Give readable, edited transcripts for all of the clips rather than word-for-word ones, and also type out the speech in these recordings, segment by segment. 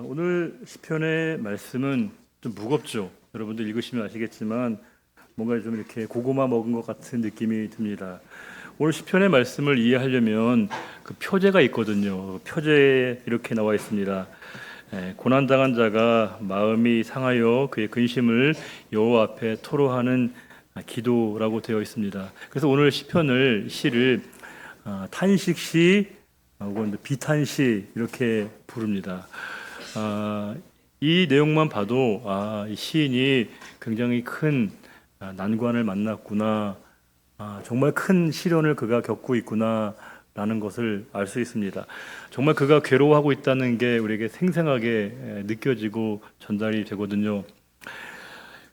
오늘 시편의 말씀은 좀 무겁죠. 여러분들 읽으시면 아시겠지만 뭔가 좀 이렇게 고구마 먹은 것 같은 느낌이 듭니다. 오늘 시편의 말씀을 이해하려면 그 표제가 있거든요. 표제에 이렇게 나와 있습니다. 고난당한 자가 마음이 상하여 그의 근심을 여호와 앞에 토로하는 기도라고 되어 있습니다. 그래서 오늘 시를 탄식시 혹은 비탄시 이렇게 부릅니다. 이 내용만 봐도 이 시인이 굉장히 큰 난관을 만났구나, 정말 큰 시련을 그가 겪고 있구나 라는 것을 알 수 있습니다. 정말 그가 괴로워하고 있다는 게 우리에게 생생하게 느껴지고 전달이 되거든요.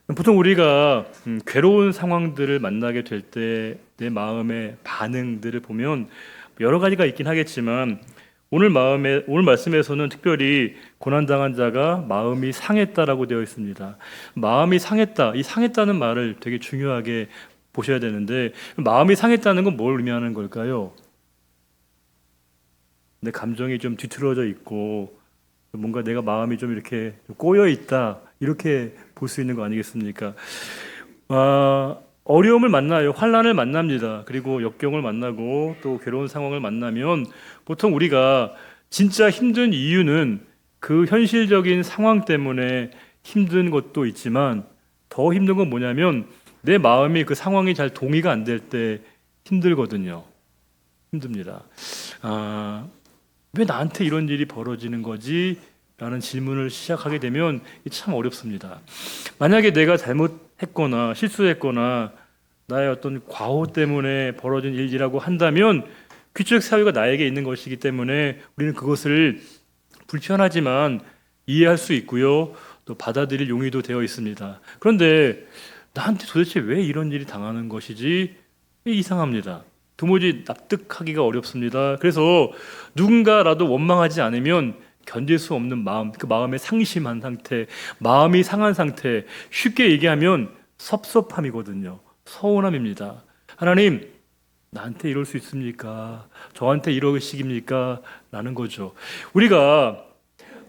보통 우리가 괴로운 상황들을 만나게 될 때 내 마음의 반응들을 보면 여러 가지가 있긴 하겠지만 오늘 말씀에서는 특별히 고난당한 자가 마음이 상했다라고 되어 있습니다. 마음이 상했다. 이 상했다는 말을 되게 중요하게 보셔야 되는데, 마음이 상했다는 건 뭘 의미하는 걸까요? 내 감정이 좀 뒤틀어져 있고 뭔가 내가 마음이 좀 이렇게 꼬여 있다, 이렇게 볼 수 있는 거 아니겠습니까? 어려움을 만나요. 환난을 만납니다. 그리고 역경을 만나고 또 괴로운 상황을 만나면 보통 우리가 진짜 힘든 이유는 그 현실적인 상황 때문에 힘든 것도 있지만 더 힘든 건 뭐냐면 내 마음이 그 상황이 잘 동의가 안 될 때 힘들거든요. 힘듭니다. 왜 나한테 이런 일이 벌어지는 거지? 라는 질문을 시작하게 되면 참 어렵습니다. 만약에 내가 잘못했거나 실수했거나 나의 어떤 과오 때문에 벌어진 일이라고 한다면 귀족 사유가 나에게 있는 것이기 때문에 우리는 그것을 불편하지만 이해할 수 있고요, 또 받아들일 용의도 되어 있습니다. 그런데 나한테 도대체 왜 이런 일이 당하는 것이지? 이상합니다. 도무지 납득하기가 어렵습니다. 그래서 누군가라도 원망하지 않으면 견딜 수 없는 마음, 그 마음의 상심한 상태, 마음이 상한 상태, 쉽게 얘기하면 섭섭함이거든요. 서운함입니다. 하나님, 나한테 이럴 수 있습니까? 저한테 이러시깁니까? 라는 거죠. 우리가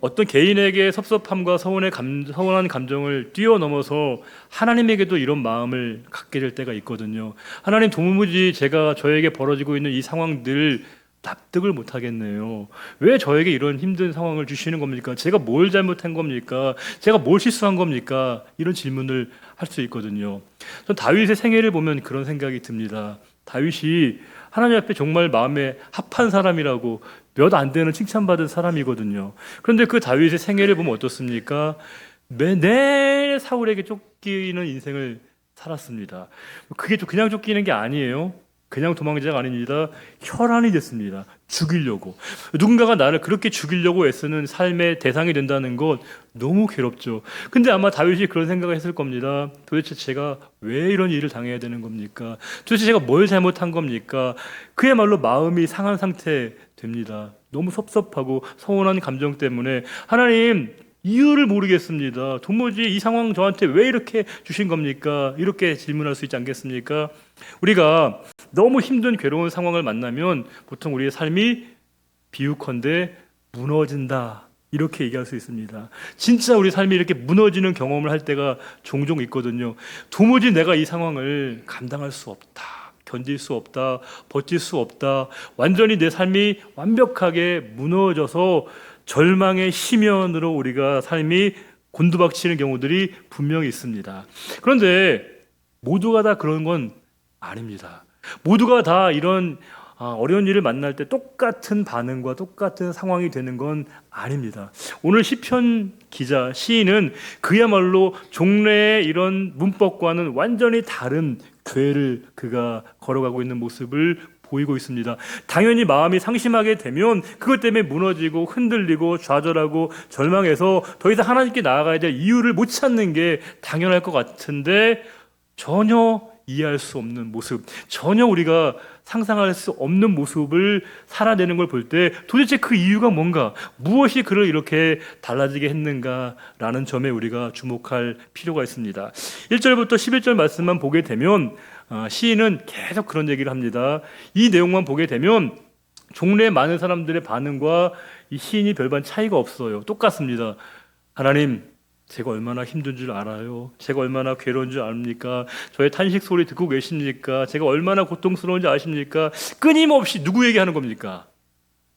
어떤 개인에게 섭섭함과 서운한 감정을 뛰어넘어서 하나님에게도 이런 마음을 갖게 될 때가 있거든요. 하나님, 도무지 저에게 벌어지고 있는 이 상황들 납득을 못 하겠네요. 왜 저에게 이런 힘든 상황을 주시는 겁니까? 제가 뭘 잘못한 겁니까? 제가 뭘 실수한 겁니까? 이런 질문을 할 수 있거든요. 전 다윗의 생애를 보면 그런 생각이 듭니다. 다윗이 하나님 앞에 정말 마음에 합한 사람이라고 몇 안 되는 칭찬받은 사람이거든요. 그런데 그 다윗의 생애를 보면 어떻습니까? 매일 사울에게 쫓기는 인생을 살았습니다. 그게 그냥 쫓기는 게 아니에요. 그냥 도망자가 아닙니다. 혈안이 됐습니다. 죽이려고. 누군가가 나를 그렇게 죽이려고 애쓰는 삶의 대상이 된다는 것 너무 괴롭죠. 근데 아마 다윗이 그런 생각을 했을 겁니다. 도대체 제가 왜 이런 일을 당해야 되는 겁니까? 도대체 제가 뭘 잘못한 겁니까? 그야말로 마음이 상한 상태 됩니다. 너무 섭섭하고 서운한 감정 때문에 하나님, 이유를 모르겠습니다. 도무지 이 상황 저한테 왜 이렇게 주신 겁니까? 이렇게 질문할 수 있지 않겠습니까? 우리가 너무 힘든 괴로운 상황을 만나면 보통 우리의 삶이 비유컨대 무너진다, 이렇게 얘기할 수 있습니다. 진짜 우리 삶이 이렇게 무너지는 경험을 할 때가 종종 있거든요. 도무지 내가 이 상황을 감당할 수 없다, 견딜 수 없다, 버틸 수 없다, 완전히 내 삶이 완벽하게 무너져서 절망의 심연으로 우리가 삶이 곤두박치는 경우들이 분명히 있습니다. 그런데 모두가 다 그런 건 아닙니다. 모두가 다 이런 어려운 일을 만날 때 똑같은 반응과 똑같은 상황이 되는 건 아닙니다. 오늘 시편 기자, 시인은 그야말로 종래의 이런 문법과는 완전히 다른 궤를 그가 걸어가고 있는 모습을 보이고 있습니다. 당연히 마음이 상심하게 되면 그것 때문에 무너지고 흔들리고 좌절하고 절망해서 더 이상 하나님께 나아가야 될 이유를 못 찾는 게 당연할 것 같은데, 전혀 이해할 수 없는 모습, 전혀 우리가 상상할 수 없는 모습을 살아내는 걸 볼 때 도대체 그 이유가 뭔가, 무엇이 그를 이렇게 달라지게 했는가라는 점에 우리가 주목할 필요가 있습니다. 1절부터 11절 말씀만 보게 되면 시인은 계속 그런 얘기를 합니다. 이 내용만 보게 되면 종래 많은 사람들의 반응과 이 시인이 별반 차이가 없어요. 똑같습니다. 하나님, 제가 얼마나 힘든 줄 알아요. 제가 얼마나 괴로운 줄 압니까? 저의 탄식 소리 듣고 계십니까? 제가 얼마나 고통스러운지 아십니까? 끊임없이 누구 얘기하는 겁니까?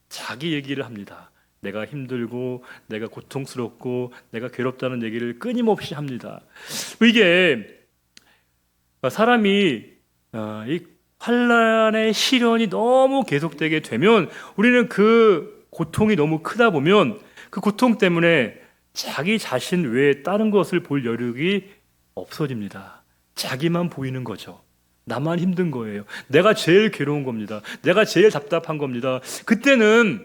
자기 얘기를 합니다. 내가 힘들고 내가 고통스럽고 내가 괴롭다는 얘기를 끊임없이 합니다. 이게 사람이 이 환난의 시련이 너무 계속되게 되면 우리는 그 고통이 너무 크다 보면 그 고통 때문에 자기 자신 외에 다른 것을 볼 여력이 없어집니다. 자기만 보이는 거죠. 나만 힘든 거예요. 내가 제일 괴로운 겁니다. 내가 제일 답답한 겁니다. 그때는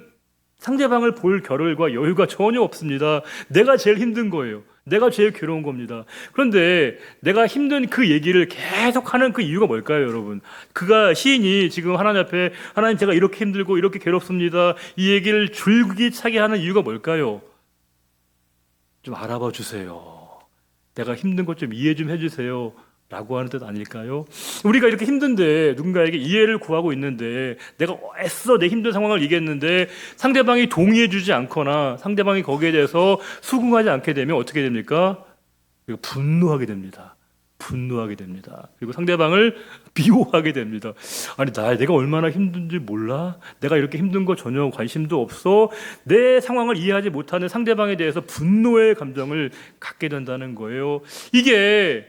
상대방을 볼 겨를과 여유가 전혀 없습니다. 내가 제일 힘든 거예요. 내가 제일 괴로운 겁니다. 그런데 내가 힘든 그 얘기를 계속하는 그 이유가 뭘까요, 여러분? 그가 시인이 지금 하나님 앞에 하나님 제가 이렇게 힘들고 이렇게 괴롭습니다. 이 얘기를 줄기차게 하는 이유가 뭘까요? 좀 알아봐 주세요. 내가 힘든 것 좀 이해 좀 해주세요. 라고 하는 뜻 아닐까요? 우리가 이렇게 힘든데 누군가에게 이해를 구하고 있는데 내가 애써 내 힘든 상황을 얘기했는데 상대방이 동의해 주지 않거나 상대방이 거기에 대해서 수긍하지 않게 되면 어떻게 됩니까? 분노하게 됩니다. 분노하게 됩니다. 그리고 상대방을 미워하게 됩니다. 아니 내가 얼마나 힘든지 몰라? 내가 이렇게 힘든 거 전혀 관심도 없어? 내 상황을 이해하지 못하는 상대방에 대해서 분노의 감정을 갖게 된다는 거예요. 이게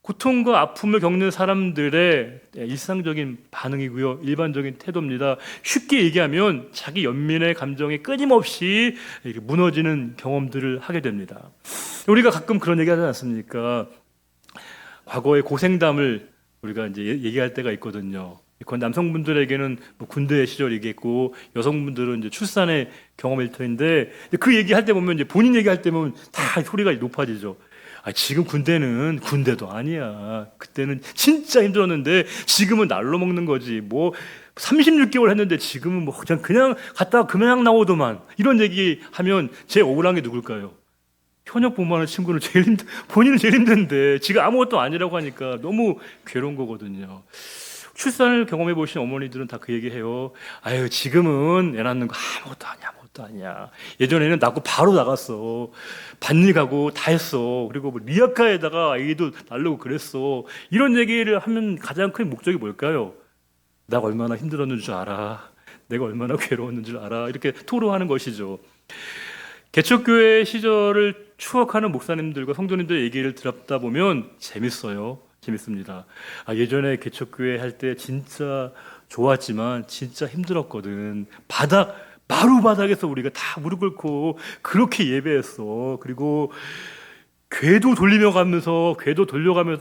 고통과 아픔을 겪는 사람들의 일상적인 반응이고요. 일반적인 태도입니다. 쉽게 얘기하면 자기 연민의 감정이 끊임없이 무너지는 경험들을 하게 됩니다. 우리가 가끔 그런 얘기 하지 않습니까? 과거의 고생담을 우리가 이제 얘기할 때가 있거든요. 그건 남성분들에게는 뭐 군대 시절이겠고 여성분들은 이제 출산의 경험일 터인데 그 얘기할 때 보면 이제 본인 얘기할 때 보면 다 소리가 높아지죠. 지금 군대는 군대도 아니야. 그때는 진짜 힘들었는데 지금은 날로 먹는 거지. 뭐 36개월 했는데 지금은 뭐 그냥 갔다가 그냥 나오더만. 이런 얘기 하면 제일 억울한 게 누굴까요? 현역 복무하는 친구는 본인은 제일 힘든데 지금 아무것도 아니라고 하니까 너무 괴로운 거거든요. 출산을 경험해 보신 어머니들은 다 그 얘기해요. 지금은 애 낳는 거 아무것도 아니야. 예전에는 낳고 바로 나갔어. 밭일 가고 다 했어. 그리고 뭐 리아카에다가 아이도 날르고 그랬어. 이런 얘기를 하면 가장 큰 목적이 뭘까요? 내가 얼마나 힘들었는 줄 알아. 내가 얼마나 괴로웠는 줄 알아. 이렇게 토로하는 것이죠. 개척교회 시절을 추억하는 목사님들과 성도님들의 얘기를 들었다 보면 재밌습니다. 예전에 개척교회 할 때 진짜 좋았지만 진짜 힘들었거든. 마루바닥에서 우리가 다 무릎 꿇고 그렇게 예배했어. 그리고 궤도 돌려가면서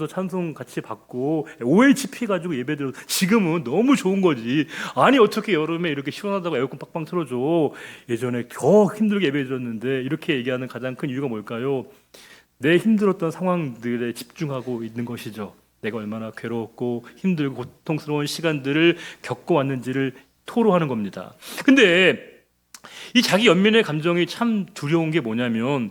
찬송 같이 받고 OHP 가지고 예배드려. 지금은 너무 좋은 거지. 아니 어떻게 여름에 이렇게 시원하다고 에어컨 빡빡 틀어줘. 예전에 더 힘들게 예배드렸는데. 이렇게 얘기하는 가장 큰 이유가 뭘까요? 내 힘들었던 상황들에 집중하고 있는 것이죠. 내가 얼마나 괴로웠고 힘들고 고통스러운 시간들을 겪어왔는지를 토로하는 겁니다. 근데 이 자기 연민의 감정이 참 두려운 게 뭐냐면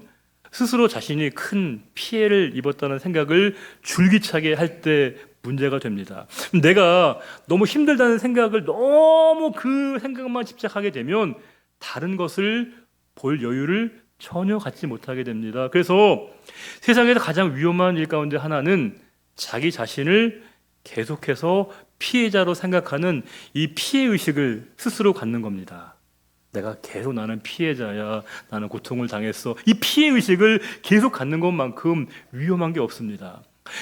스스로 자신이 큰 피해를 입었다는 생각을 줄기차게 할 때 문제가 됩니다. 내가 너무 힘들다는 생각을 너무 그 생각만 집착하게 되면 다른 것을 볼 여유를 전혀 갖지 못하게 됩니다. 그래서 세상에서 가장 위험한 일 가운데 하나는 자기 자신을 계속해서 피해자로 생각하는 이 피해의식을 스스로 갖는 겁니다. 내가 계속 나는 피해자야. 나는 고통을 당했어. 이 피해의식을 계속 갖는 것만큼 위험한 게 없습니다.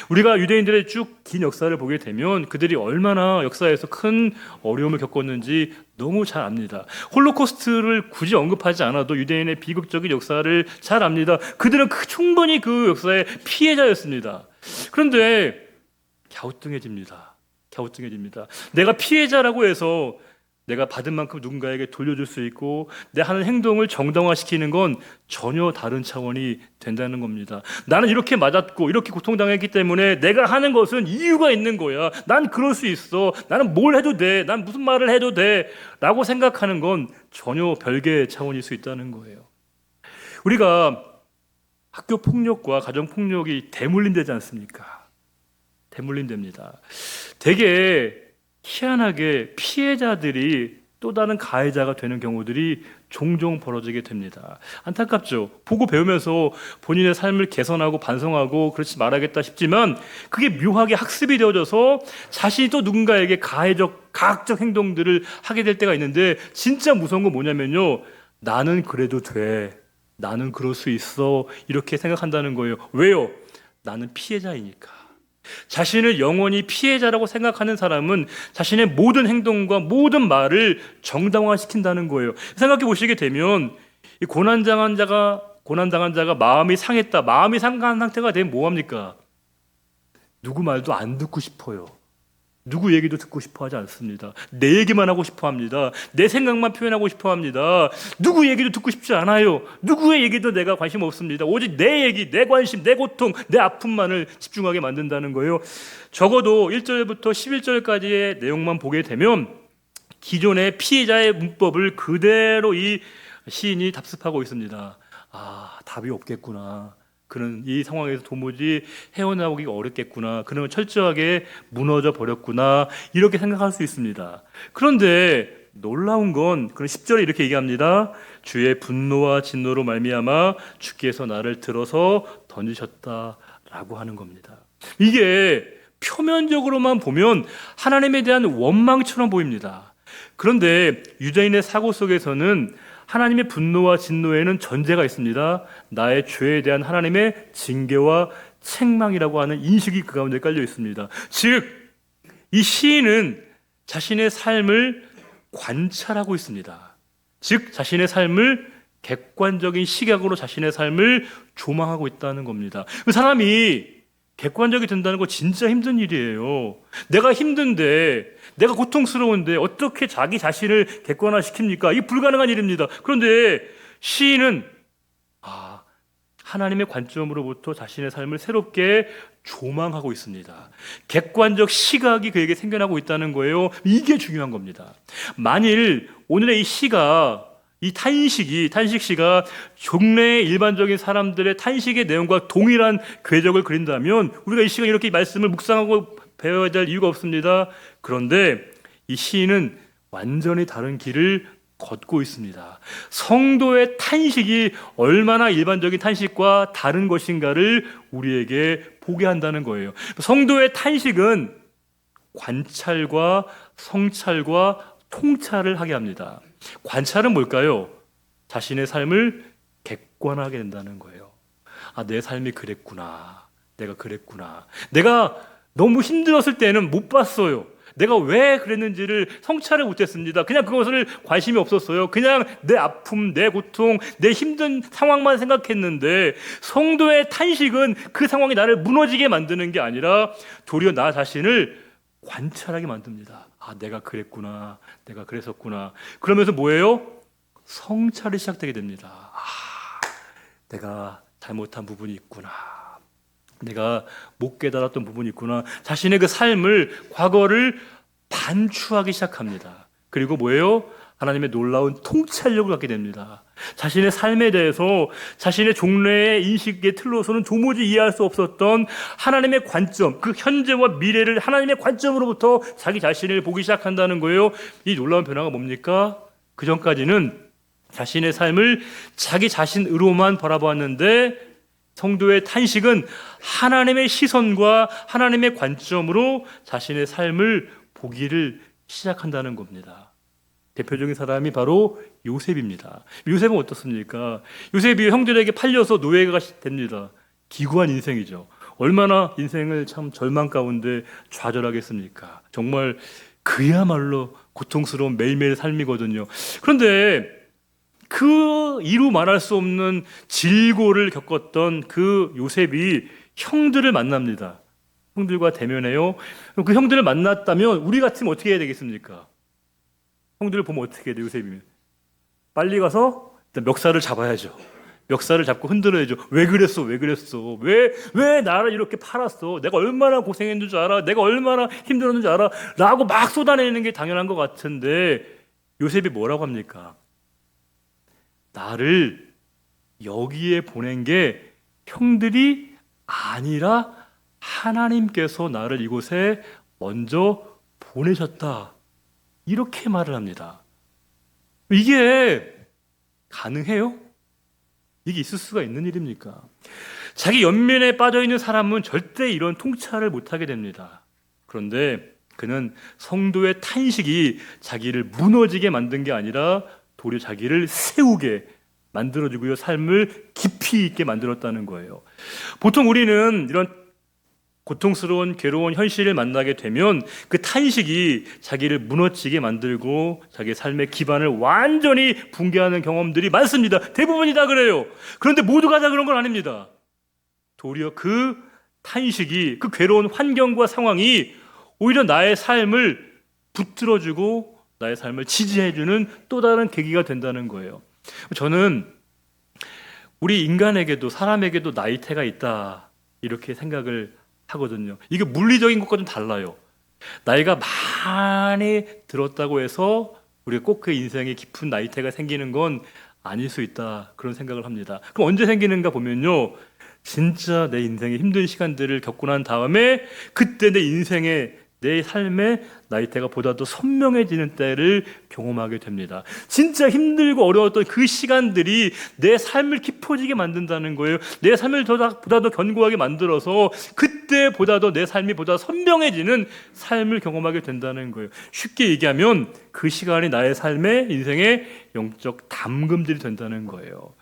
우리가 유대인들의 쭉 긴 역사를 보게 되면 그들이 얼마나 역사에서 큰 어려움을 겪었는지 너무 잘 압니다. 홀로코스트를 굳이 언급하지 않아도 유대인의 비극적인 역사를 잘 압니다. 그들은 충분히 그 역사의 피해자였습니다. 그런데 갸우뚱해집니다. 내가 피해자라고 해서 내가 받은 만큼 누군가에게 돌려줄 수 있고 내 하는 행동을 정당화시키는 건 전혀 다른 차원이 된다는 겁니다. 나는 이렇게 맞았고 이렇게 고통당했기 때문에 내가 하는 것은 이유가 있는 거야. 난 그럴 수 있어. 나는 뭘 해도 돼. 난 무슨 말을 해도 돼. 라고 생각하는 건 전혀 별개의 차원일 수 있다는 거예요. 우리가 학교 폭력과 가정 폭력이 대물림되지 않습니까? 대물림됩니다. 되게 희한하게 피해자들이 또 다른 가해자가 되는 경우들이 종종 벌어지게 됩니다. 안타깝죠. 보고 배우면서 본인의 삶을 개선하고 반성하고 그렇지 말아야겠다 싶지만 그게 묘하게 학습이 되어져서 자신이 또 누군가에게 가학적 행동들을 하게 될 때가 있는데, 진짜 무서운 건 뭐냐면요, 나는 그래도 돼, 나는 그럴 수 있어, 이렇게 생각한다는 거예요. 왜요? 나는 피해자이니까. 자신을 영원히 피해자라고 생각하는 사람은 자신의 모든 행동과 모든 말을 정당화시킨다는 거예요. 생각해 보시게 되면 이 고난당한 자가 마음이 상했다, 마음이 상한 상태가 되면 뭐합니까? 누구 말도 안 듣고 싶어요. 누구 얘기도 듣고 싶어 하지 않습니다. 내 얘기만 하고 싶어 합니다. 내 생각만 표현하고 싶어 합니다. 누구 얘기도 듣고 싶지 않아요. 누구의 얘기도 내가 관심 없습니다. 오직 내 얘기, 내 관심, 내 고통, 내 아픔만을 집중하게 만든다는 거예요. 적어도 1절부터 11절까지의 내용만 보게 되면 기존의 피해자의 문법을 그대로 이 시인이 답습하고 있습니다. 아, 답이 없겠구나. 그는 이 상황에서 도무지 헤어나오기가 어렵겠구나. 그는 철저하게 무너져 버렸구나. 이렇게 생각할 수 있습니다. 그런데 놀라운 건 그는 10절에 이렇게 얘기합니다. 주의 분노와 진노로 말미암아 주께서 나를 들어서 던지셨다라고 하는 겁니다. 이게 표면적으로만 보면 하나님에 대한 원망처럼 보입니다. 그런데 유대인의 사고 속에서는 하나님의 분노와 진노에는 전제가 있습니다. 나의 죄에 대한 하나님의 징계와 책망이라고 하는 인식이 그 가운데 깔려 있습니다. 즉, 이 시인은 자신의 삶을 관찰하고 있습니다. 즉, 자신의 삶을 객관적인 시각으로 자신의 삶을 조망하고 있다는 겁니다. 그 사람이 객관적이 된다는 거 진짜 힘든 일이에요. 내가 힘든데, 내가 고통스러운데 어떻게 자기 자신을 객관화시킵니까? 이게 불가능한 일입니다. 그런데 시인은 하나님의 관점으로부터 자신의 삶을 새롭게 조망하고 있습니다. 객관적 시각이 그에게 생겨나고 있다는 거예요. 이게 중요한 겁니다. 만일 오늘의 이 시가, 이 탄식시가 종래의 일반적인 사람들의 탄식의 내용과 동일한 궤적을 그린다면 우리가 이 시간 이렇게 말씀을 묵상하고 배워야 될 이유가 없습니다. 그런데 이 시인은 완전히 다른 길을 걷고 있습니다. 성도의 탄식이 얼마나 일반적인 탄식과 다른 것인가를 우리에게 보게 한다는 거예요. 성도의 탄식은 관찰과 성찰과 통찰을 하게 합니다. 관찰은 뭘까요? 자신의 삶을 객관하게 된다는 거예요. 아, 내 삶이 그랬구나. 내가 그랬구나. 내가 너무 힘들었을 때는 못 봤어요. 내가 왜 그랬는지를 성찰을 못했습니다. 그냥 그것을 관심이 없었어요. 그냥 내 아픔, 내 고통, 내 힘든 상황만 생각했는데, 성도의 탄식은 그 상황이 나를 무너지게 만드는 게 아니라 도리어 나 자신을 관찰하게 만듭니다. 아, 내가 그랬구나. 내가 그랬었구나. 그러면서 뭐예요? 성찰이 시작되게 됩니다. 아, 내가 잘못한 부분이 있구나. 내가 못 깨달았던 부분이 있구나. 자신의 그 삶을, 과거를 반추하기 시작합니다. 그리고 뭐예요? 하나님의 놀라운 통찰력을 갖게 됩니다. 자신의 삶에 대해서 자신의 종래의 인식의 틀로서는 도무지 이해할 수 없었던 하나님의 관점, 그 현재와 미래를 하나님의 관점으로부터 자기 자신을 보기 시작한다는 거예요. 이 놀라운 변화가 뭡니까? 그 전까지는 자신의 삶을 자기 자신으로만 바라보았는데, 성도의 탄식은 하나님의 시선과 하나님의 관점으로 자신의 삶을 보기를 시작한다는 겁니다. 대표적인 사람이 바로 요셉입니다. 요셉은 어떻습니까? 요셉이 형들에게 팔려서 노예가 됩니다. 기구한 인생이죠. 얼마나 인생을 참 절망 가운데 좌절하겠습니까? 정말 그야말로 고통스러운 매일매일 삶이거든요. 그런데 그 이루 말할 수 없는 질고를 겪었던 그 요셉이 형들을 만납니다. 형들과 대면해요. 그 형들을 만났다면 우리 같으면 어떻게 해야 되겠습니까? 형들을 보면 어떻게 해야 돼요? 요셉이면 빨리 가서 일단 멱살을 잡아야죠. 멱살을 잡고 흔들어야죠. 왜 그랬어? 왜 나를 이렇게 팔았어? 내가 얼마나 고생했는 줄 알아? 내가 얼마나 힘들었는 줄 알아? 라고 막 쏟아내는 게 당연한 것 같은데, 요셉이 뭐라고 합니까? 나를 여기에 보낸 게 형들이 아니라 하나님께서 나를 이곳에 먼저 보내셨다. 이렇게 말을 합니다. 이게 가능해요? 이게 있을 수가 있는 일입니까? 자기 연민에 빠져 있는 사람은 절대 이런 통찰을 못하게 됩니다. 그런데 그는 성도의 탄식이 자기를 무너지게 만든 게 아니라 도리어 자기를 세우게 만들어주고요, 삶을 깊이 있게 만들었다는 거예요. 보통 우리는 이런 고통스러운 괴로운 현실을 만나게 되면 그 탄식이 자기를 무너지게 만들고 자기의 삶의 기반을 완전히 붕괴하는 경험들이 많습니다. 대부분이 다 그래요. 그런데 모두가 다 그런 건 아닙니다. 도리어 그 탄식이, 그 괴로운 환경과 상황이 오히려 나의 삶을 붙들어주고 나의 삶을 지지해주는 또 다른 계기가 된다는 거예요. 저는 우리 인간에게도, 사람에게도 나이테가 있다, 이렇게 생각을 하거든요. 이게 물리적인 것과 좀 달라요. 나이가 많이 들었다고 해서 우리가 꼭 그 인생에 깊은 나이테가 생기는 건 아닐 수 있다, 그런 생각을 합니다. 그럼 언제 생기는가 보면요, 진짜 내 인생의 힘든 시간들을 겪고 난 다음에 그때 내 삶의 나이테가 보다 더 선명해지는 때를 경험하게 됩니다. 진짜 힘들고 어려웠던 그 시간들이 내 삶을 깊어지게 만든다는 거예요. 내 삶을 보다 더 견고하게 만들어서 그때보다 더 내 삶이 보다 선명해지는 삶을 경험하게 된다는 거예요. 쉽게 얘기하면 그 시간이 나의 삶의 인생의 영적 담금질이 된다는 거예요.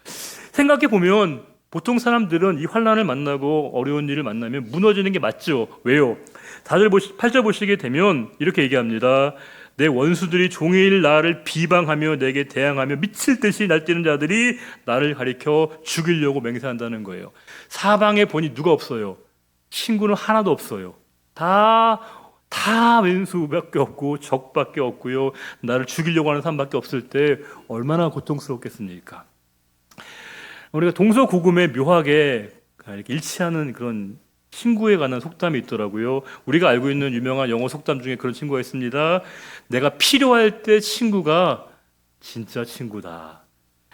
생각해 보면 보통 사람들은 이 환난을 만나고 어려운 일을 만나면 무너지는 게 맞죠. 왜요? 다들 8절 보시게 되면 이렇게 얘기합니다. 내 원수들이 종일 나를 비방하며 내게 대항하며 미칠 듯이 날뛰는 자들이 나를 가리켜 죽이려고 맹세한다는 거예요. 사방에 보니 누가 없어요. 친구는 하나도 없어요. 다 왼수밖에 없고 적밖에 없고요. 나를 죽이려고 하는 사람밖에 없을 때 얼마나 고통스럽겠습니까? 우리가 동서고금에 묘하게 이렇게 일치하는 그런 친구에 관한 속담이 있더라고요. 우리가 알고 있는 유명한 영어 속담 중에 그런 친구가 있습니다. 내가 필요할 때 친구가 진짜 친구다.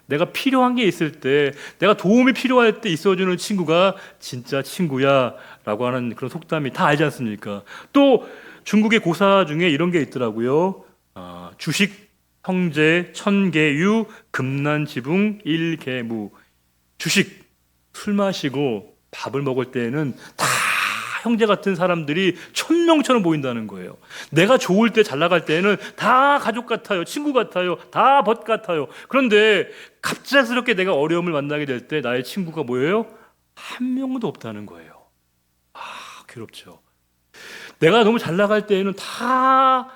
내가 필요한 게 있을 때, 내가 도움이 필요할 때 있어주는 친구가 진짜 친구야 라고 하는 그런 속담이 다 알지 않습니까? 또 중국의 고사 중에 이런 게 있더라고요. 주식, 형제, 천계유, 금난지붕, 일계무. 주식, 술 마시고 밥을 먹을 때에는 다 형제 같은 사람들이 천명처럼 보인다는 거예요. 내가 좋을 때, 잘 나갈 때에는 다 가족 같아요, 친구 같아요, 다 벗 같아요. 그런데 갑작스럽게 내가 어려움을 만나게 될 때 나의 친구가 뭐예요? 한 명도 없다는 거예요. 괴롭죠. 내가 너무 잘 나갈 때에는 다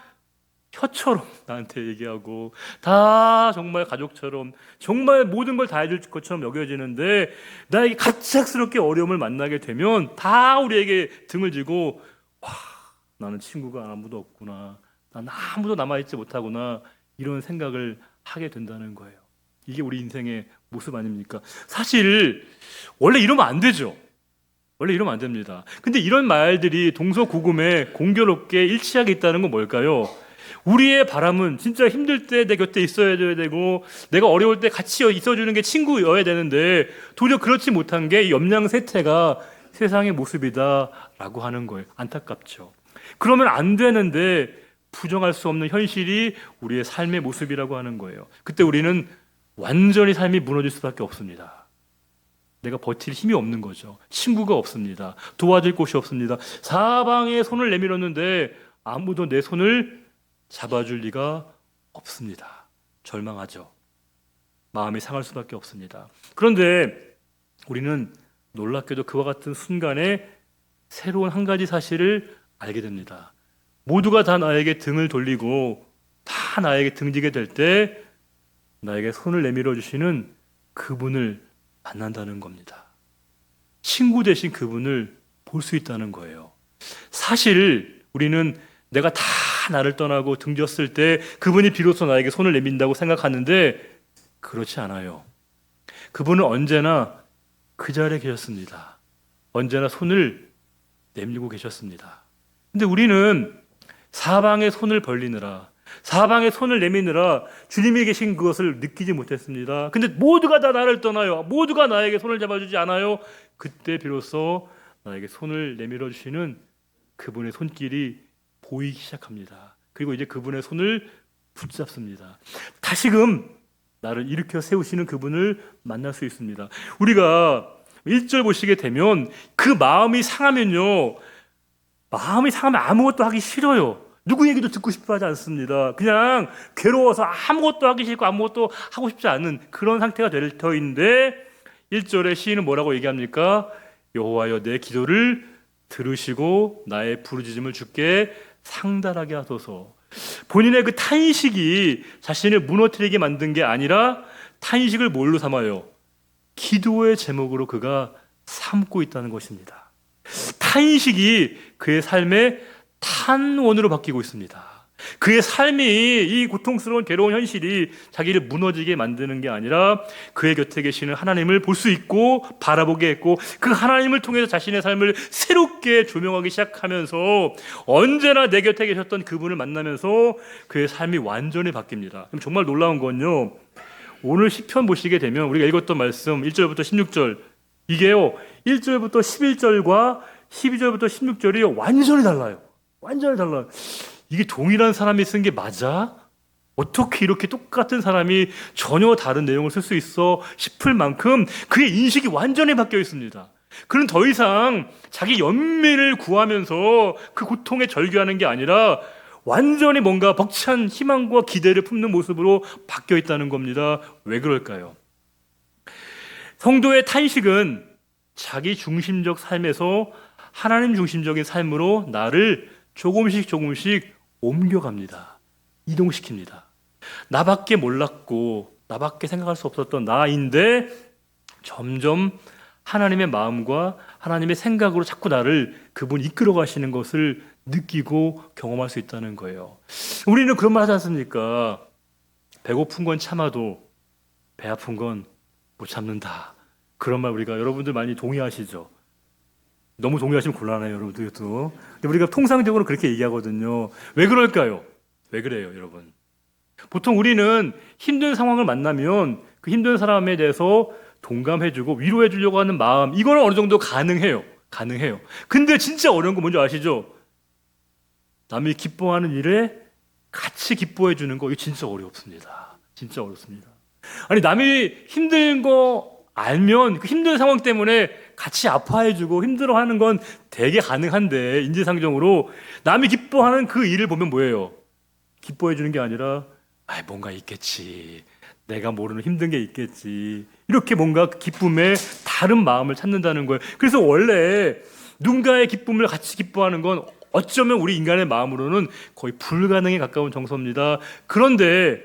혀처럼 나한테 얘기하고 다 정말 가족처럼 정말 모든 걸 다 해줄 것처럼 여겨지는데 나에게 갑작스럽게 어려움을 만나게 되면 다 우리에게 등을 지고 나는 친구가 아무도 없구나, 난 아무도 남아있지 못하구나, 이런 생각을 하게 된다는 거예요. 이게 우리 인생의 모습 아닙니까? 사실 원래 이러면 안 되죠. 원래 이러면 안 됩니다. 근데 이런 말들이 동서고금에 공교롭게 일치하게 있다는 건 뭘까요? 우리의 바람은 진짜 힘들 때 내 곁에 있어야 되고 내가 어려울 때 같이 있어주는 게 친구여야 되는데 도리어 그렇지 못한 게 염량세태가 세상의 모습이다라고 하는 거예요. 안타깝죠. 그러면 안 되는데 부정할 수 없는 현실이 우리의 삶의 모습이라고 하는 거예요. 그때 우리는 완전히 삶이 무너질 수밖에 없습니다. 내가 버틸 힘이 없는 거죠. 친구가 없습니다. 도와줄 곳이 없습니다. 사방에 손을 내밀었는데 아무도 내 손을 잡아줄 리가 없습니다. 절망하죠. 마음이 상할 수밖에 없습니다. 그런데 우리는 놀랍게도 그와 같은 순간에 새로운 한 가지 사실을 알게 됩니다. 모두가 다 나에게 등을 돌리고 다 나에게 등지게 될 때 나에게 손을 내밀어 주시는 그분을 만난다는 겁니다. 친구 되신 그분을 볼 수 있다는 거예요. 사실 우리는 내가 다 나를 떠나고 등졌을 때 그분이 비로소 나에게 손을 내민다고 생각하는데 그렇지 않아요. 그분은 언제나 그 자리에 계셨습니다. 언제나 손을 내밀고 계셨습니다. 근데 우리는 사방에 손을 벌리느라, 사방에 손을 내미느라 주님이 계신 그것을 느끼지 못했습니다. 근데 모두가 다 나를 떠나요. 모두가 나에게 손을 잡아주지 않아요. 그때 비로소 나에게 손을 내밀어 주시는 그분의 손길이 보이기 시작합니다. 그리고 이제 그분의 손을 붙잡습니다. 다시금 나를 일으켜 세우시는 그분을 만날 수 있습니다. 우리가 1절 보시게 되면 그 마음이 상하면요, 마음이 상하면 아무것도 하기 싫어요. 누구 얘기도 듣고 싶어 하지 않습니다. 그냥 괴로워서 아무것도 하기 싫고 아무것도 하고 싶지 않은 그런 상태가 될 터인데 1절에 시인은 뭐라고 얘기합니까? 여호와여 내 기도를 들으시고 나의 부르짖음을 주께 상달하게 하소서. 본인의 그 탄식이 자신을 무너뜨리게 만든 게 아니라 탄식을 뭘로 삼아요? 기도의 제목으로 그가 삼고 있다는 것입니다. 탄식이 그의 삶의 탄원으로 바뀌고 있습니다. 그의 삶이 이 고통스러운 괴로운 현실이 자기를 무너지게 만드는 게 아니라 그의 곁에 계시는 하나님을 볼 수 있고 바라보게 했고 그 하나님을 통해서 자신의 삶을 새롭게 조명하기 시작하면서 언제나 내 곁에 계셨던 그분을 만나면서 그의 삶이 완전히 바뀝니다. 정말 놀라운 건요, 오늘 시편 보시게 되면 우리가 읽었던 말씀 1절부터 16절 이게요 1절부터 11절과 12절부터 16절이 완전히 달라요. 완전히 달라요. 이게 동일한 사람이 쓴 게 맞아? 어떻게 이렇게 똑같은 사람이 전혀 다른 내용을 쓸 수 있어? 싶을 만큼 그의 인식이 완전히 바뀌어 있습니다. 그는 더 이상 자기 연민을 구하면서 그 고통에 절규하는 게 아니라 완전히 뭔가 벅찬 희망과 기대를 품는 모습으로 바뀌어 있다는 겁니다. 왜 그럴까요? 성도의 탄식은 자기 중심적 삶에서 하나님 중심적인 삶으로 나를 조금씩 옮겨갑니다. 이동시킵니다. 나밖에 몰랐고 나밖에 생각할 수 없었던 나인데 점점 하나님의 마음과 하나님의 생각으로 자꾸 나를 그분이 이끌어 가시는 것을 느끼고 경험할 수 있다는 거예요. 우리는 그런 말 하지 않습니까? 배고픈 건 참아도 배 아픈 건 못 참는다. 그런 말 우리가 여러분들 많이 동의하시죠? 너무 동의하시면 곤란해요, 여러분들도. 근데 우리가 통상적으로 그렇게 얘기하거든요. 왜 그럴까요? 왜 그래요, 여러분? 보통 우리는 힘든 상황을 만나면 그 힘든 사람에 대해서 동감해주고 위로해주려고 하는 마음, 이거는 어느 정도 가능해요. 근데 진짜 어려운 거 뭔지 아시죠? 남이 기뻐하는 일에 같이 기뻐해주는 거, 이거 진짜 어렵습니다. 진짜 어렵습니다. 아니, 남이 힘든 거 알면 그 힘든 상황 때문에 같이 아파해주고 힘들어하는 건 되게 가능한데, 인지상정으로 남이 기뻐하는 그 일을 보면 뭐예요? 기뻐해주는 게 아니라 뭔가 있겠지, 내가 모르는 힘든 게 있겠지, 이렇게 뭔가 기쁨에 다른 마음을 찾는다는 거예요. 그래서 원래 누군가의 기쁨을 같이 기뻐하는 건 어쩌면 우리 인간의 마음으로는 거의 불가능에 가까운 정서입니다. 그런데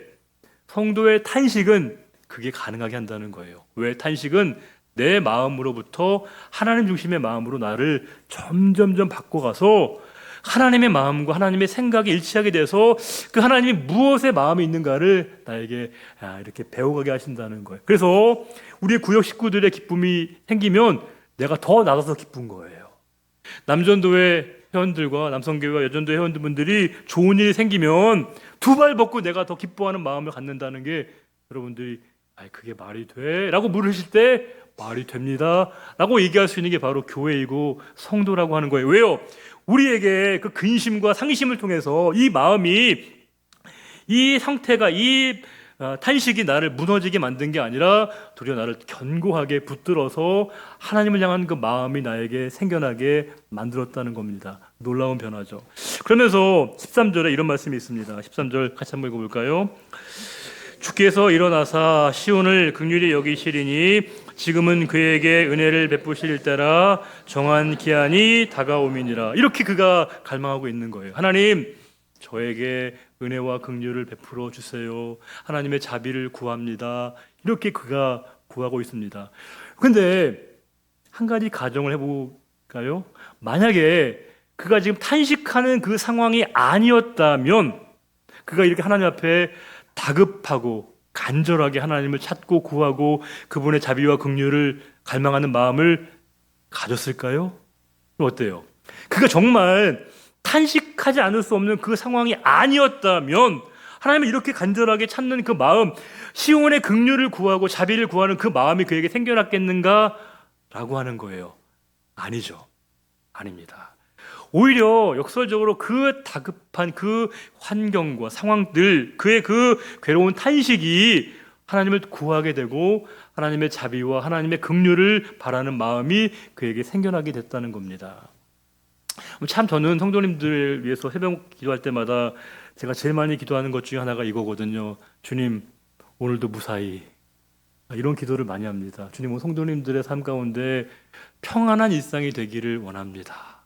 성도의 탄식은 그게 가능하게 한다는 거예요. 왜? 탄식은 내 마음으로부터 하나님 중심의 마음으로 나를 점점점 바꿔가서 하나님의 마음과 하나님의 생각이 일치하게 돼서 그 하나님이 무엇에 마음이 있는가를 나에게 이렇게 배워가게 하신다는 거예요. 그래서 우리의 구역 식구들의 기쁨이 생기면 내가 더 나가서 기쁜 거예요. 남전도회 회원들과 남성교회와 여전도 회원분들이 좋은 일이 생기면 두 발 벗고 내가 더 기뻐하는 마음을 갖는다는 게, 여러분들이 그게 말이 돼? 라고 물으실 때 말이 됩니다 라고 얘기할 수 있는 게 바로 교회이고 성도라고 하는 거예요. 왜요? 우리에게 그 근심과 상심을 통해서 이 마음이, 이 상태가, 이 탄식이 나를 무너지게 만든 게 아니라 도리어 나를 견고하게 붙들어서 하나님을 향한 그 마음이 나에게 생겨나게 만들었다는 겁니다. 놀라운 변화죠. 그러면서 13절에 이런 말씀이 있습니다. 13절 같이 한번 읽어볼까요? 주께서 일어나사 시온을 긍휼히 여기시리니 지금은 그에게 은혜를 베푸실 때라 정한 기한이 다가옴이니라. 이렇게 그가 갈망하고 있는 거예요. 하나님, 저에게 은혜와 긍휼을 베풀어 주세요. 하나님의 자비를 구합니다. 이렇게 그가 구하고 있습니다. 그런데 한 가지 가정을 해볼까요? 만약에 그가 지금 탄식하는 그 상황이 아니었다면, 그가 이렇게 하나님 앞에 다급하고 간절하게 하나님을 찾고 구하고 그분의 자비와 긍휼을 갈망하는 마음을 가졌을까요? 어때요? 그가 정말 탄식하지 않을 수 없는 그 상황이 아니었다면 하나님을 이렇게 간절하게 찾는 그 마음, 시온의 긍휼을 구하고 자비를 구하는 그 마음이 그에게 생겨났겠는가? 라고 하는 거예요. 아니죠. 아닙니다. 오히려 역설적으로 그 다급한 그 환경과 상황들, 그의 그 괴로운 탄식이 하나님을 구하게 되고 하나님의 자비와 하나님의 긍휼을 바라는 마음이 그에게 생겨나게 됐다는 겁니다. 참 저는 성도님들을 위해서 새벽 기도할 때마다 제가 제일 많이 기도하는 것 중에 하나가 이거거든요. 주님, 오늘도 무사히. 이런 기도를 많이 합니다. 주님, 성도님들의 삶 가운데 평안한 일상이 되기를 원합니다.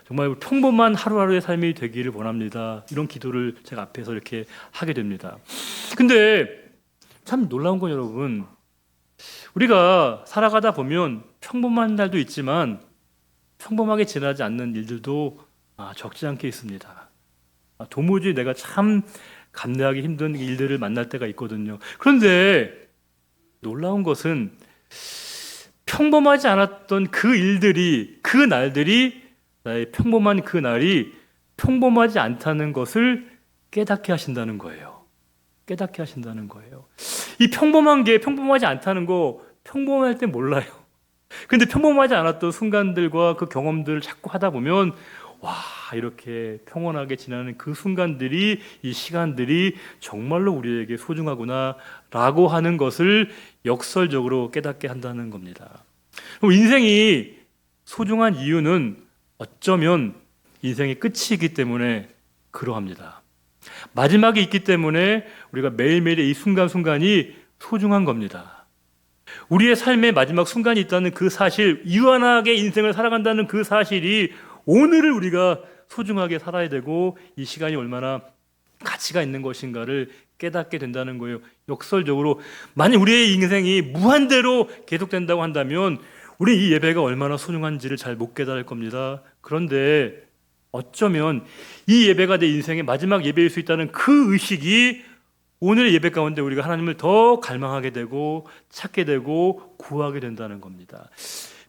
정말 평범한 하루하루의 삶이 되기를 원합니다. 이런 기도를 제가 앞에서 이렇게 하게 됩니다. 근데 참 놀라운 건 여러분, 우리가 살아가다 보면 평범한 날도 있지만 평범하게 지나지 않는 일들도 적지 않게 있습니다. 도무지 내가 참 감내하기 힘든 일들을 만날 때가 있거든요. 그런데 놀라운 것은 평범하지 않았던 그 일들이, 그 날들이, 나의 평범한 그 날이 평범하지 않다는 것을 깨닫게 하신다는 거예요. 깨닫게 하신다는 거예요. 이 평범한 게 평범하지 않다는 거 평범할 때 몰라요. 근데 평범하지 않았던 순간들과 그 경험들을 자꾸 하다 보면 와, 이렇게 평온하게 지나는 그 순간들이, 이 시간들이 정말로 우리에게 소중하구나 라고 하는 것을 역설적으로 깨닫게 한다는 겁니다. 그럼 인생이 소중한 이유는 어쩌면 인생의 끝이기 때문에 그러합니다. 마지막이 있기 때문에 우리가 매일매일의 이 순간순간이 소중한 겁니다. 우리의 삶의 마지막 순간이 있다는 그 사실, 유한하게 인생을 살아간다는 그 사실이 오늘을 우리가 소중하게 살아야 되고 이 시간이 얼마나 가치가 있는 것인가를 깨닫게 된다는 거예요. 역설적으로 만약 우리의 인생이 무한대로 계속된다고 한다면 우리 이 예배가 얼마나 소중한지를 잘 못 깨달을 겁니다. 그런데 어쩌면 이 예배가 내 인생의 마지막 예배일 수 있다는 그 의식이 오늘의 예배 가운데 우리가 하나님을 더 갈망하게 되고 찾게 되고 구하게 된다는 겁니다.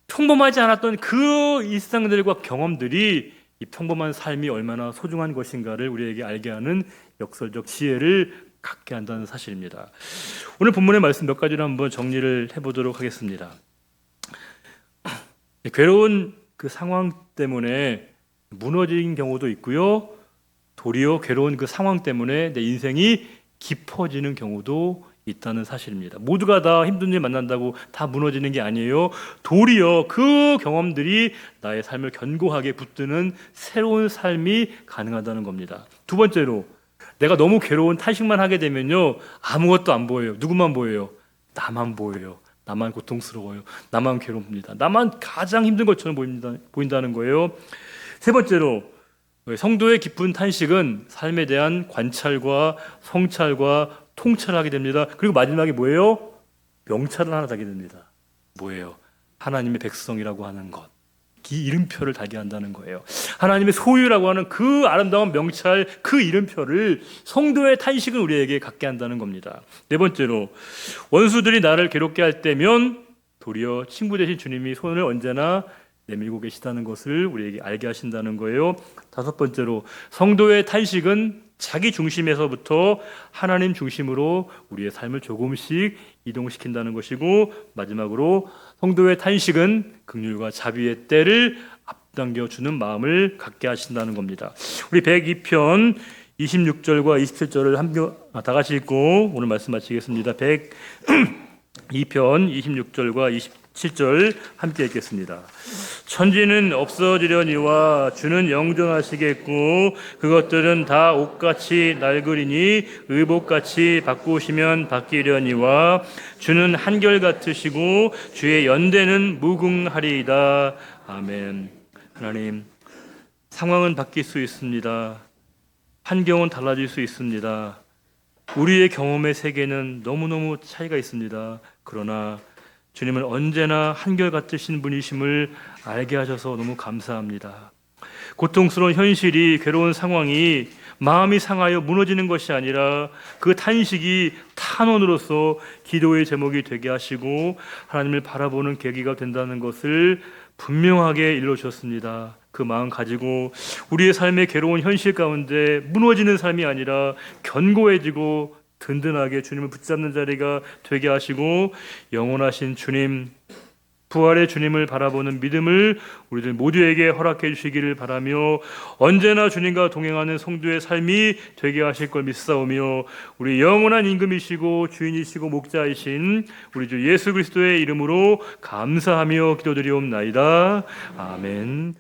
평범하지 않았던 그 일상들과 경험들이 이 평범한 삶이 얼마나 소중한 것인가를 우리에게 알게 하는 역설적 지혜를 갖게 한다는 사실입니다. 오늘 본문의 말씀 몇 가지로 한번 정리를 해보도록 하겠습니다. 괴로운 그 상황 때문에 무너진 경우도 있고요. 도리어 괴로운 그 상황 때문에 내 인생이 깊어지는 경우도 있다는 사실입니다. 모두가 다 힘든 일 만난다고 다 무너지는 게 아니에요. 도리어 그 경험들이 나의 삶을 견고하게 붙드는 새로운 삶이 가능하다는 겁니다. 두 번째로, 내가 너무 괴로운 탄식만 하게 되면요, 아무것도 안 보여요. 누구만 보여요? 나만 보여요. 나만 고통스러워요. 나만 괴롭습니다. 나만 가장 힘든 것처럼 보인다는 거예요. 세 번째로, 성도의 깊은 탄식은 삶에 대한 관찰과 성찰과 통찰하게 됩니다. 그리고 마지막에 뭐예요? 명찰을 하나 달게 됩니다. 뭐예요? 하나님의 백성이라고 하는 것. 이 이름표를 달게 한다는 거예요. 하나님의 소유라고 하는 그 아름다운 명찰, 그 이름표를 성도의 탄식은 우리에게 갖게 한다는 겁니다. 네 번째로, 원수들이 나를 괴롭게 할 때면 도리어 친구 되신 주님이 손을 언제나 내밀고 계시다는 것을 우리에게 알게 하신다는 거예요. 다섯 번째로, 성도의 탄식은 자기 중심에서부터 하나님 중심으로 우리의 삶을 조금씩 이동시킨다는 것이고, 마지막으로 성도의 탄식은 긍휼과 자비의 때를 앞당겨주는 마음을 갖게 하신다는 겁니다. 우리 102편 26절과 27절을 다 같이 읽고 오늘 말씀 마치겠습니다. 102편 26절과 27절 함께 읽겠습니다. 천지는 없어지려니와 주는 영존하시겠고 그것들은 다 옷같이 낡으리니 의복같이 바꾸시면 바뀌려니와 주는 한결같으시고 주의 연대는 무궁하리이다. 아멘. 하나님, 상황은 바뀔 수 있습니다. 환경은 달라질 수 있습니다. 우리의 경험의 세계는 너무너무 차이가 있습니다. 그러나 주님은 언제나 한결같으신 분이심을 알게 하셔서 너무 감사합니다. 고통스러운 현실이, 괴로운 상황이 마음이 상하여 무너지는 것이 아니라 그 탄식이 탄원으로서 기도의 제목이 되게 하시고 하나님을 바라보는 계기가 된다는 것을 분명하게 일러주셨습니다. 그 마음 가지고 우리의 삶의 괴로운 현실 가운데 무너지는 삶이 아니라 견고해지고 든든하게 주님을 붙잡는 자리가 되게 하시고 영원하신 주님, 부활의 주님을 바라보는 믿음을 우리들 모두에게 허락해 주시기를 바라며 언제나 주님과 동행하는 성도의 삶이 되게 하실 걸 믿사오며 우리 영원한 임금이시고 주인이시고 목자이신 우리 주 예수 그리스도의 이름으로 감사하며 기도드리옵나이다. 아멘.